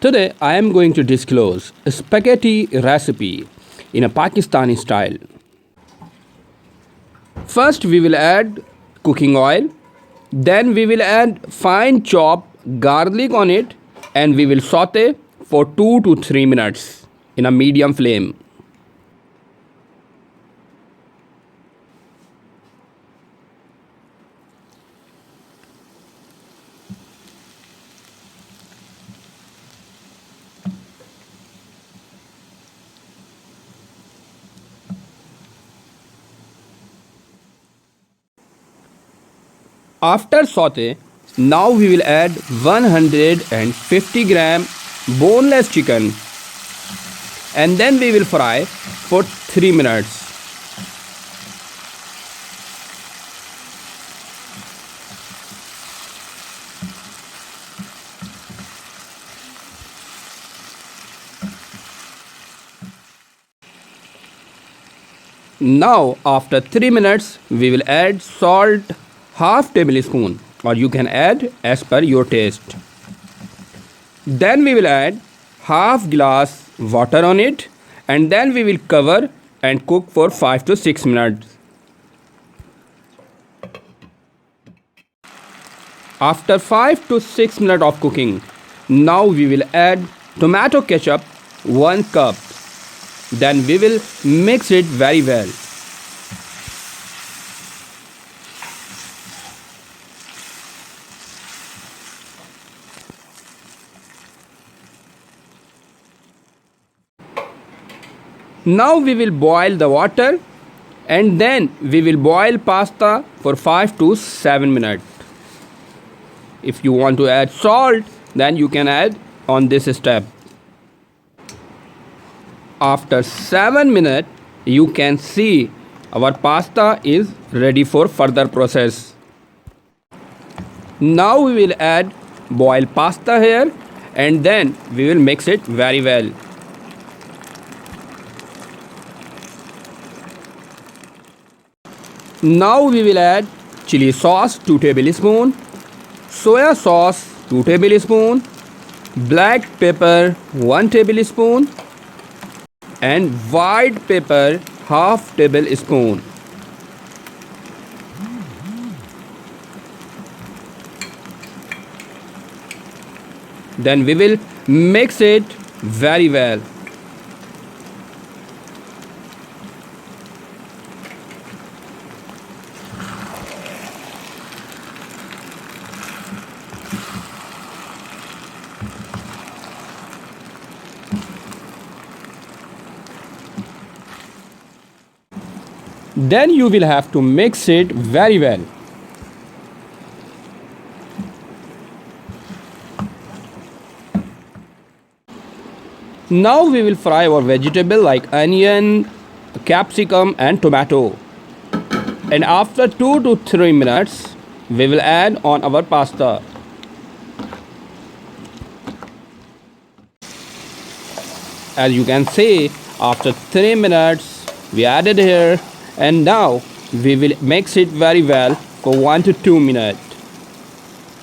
Today I am going to disclose a spaghetti recipe in a Pakistani style. First we will add cooking oil, then we will add fine chopped garlic on it and we will saute for 2 to 3 minutes in a medium flame. After saute, now we will add 150 gram boneless chicken and then we will fry for 3 minutes. Now after 3 minutes we will add salt half tablespoon or you can add as per your taste. Then we will add half glass water on it and then we will cover and cook for 5 to 6 minutes. After 5 to 6 minutes of cooking, now we will add tomato ketchup 1 cup. Then we will mix it very well. Now we will boil the water and then we will boil pasta for 5 to 7 minutes. If you want to add salt, then you can add on this step. After 7 minutes, you can see our pasta is ready for further process. Now we will add boiled pasta here and then we will mix it very well. Now we will add chili sauce 2 tablespoon, soya sauce 2 tablespoon, black pepper 1 tablespoon and white pepper half tablespoon. Then we will mix it very well. Then you will have to mix it very well. Now we will fry our vegetable like onion, capsicum and tomato. And after 2 to 3 minutes, we will add on our pasta. As you can see, after 3 minutes, we added here and now we will mix it very well for 1 to 2 minutes.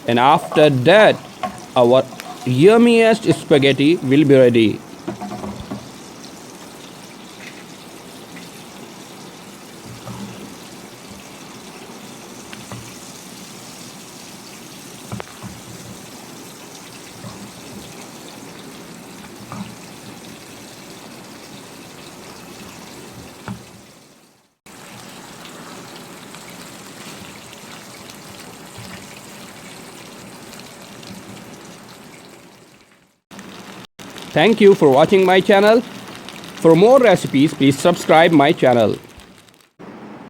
And after that, our yummiest spaghetti will be ready. Thank you for watching my channel. For more recipes, please subscribe my channel.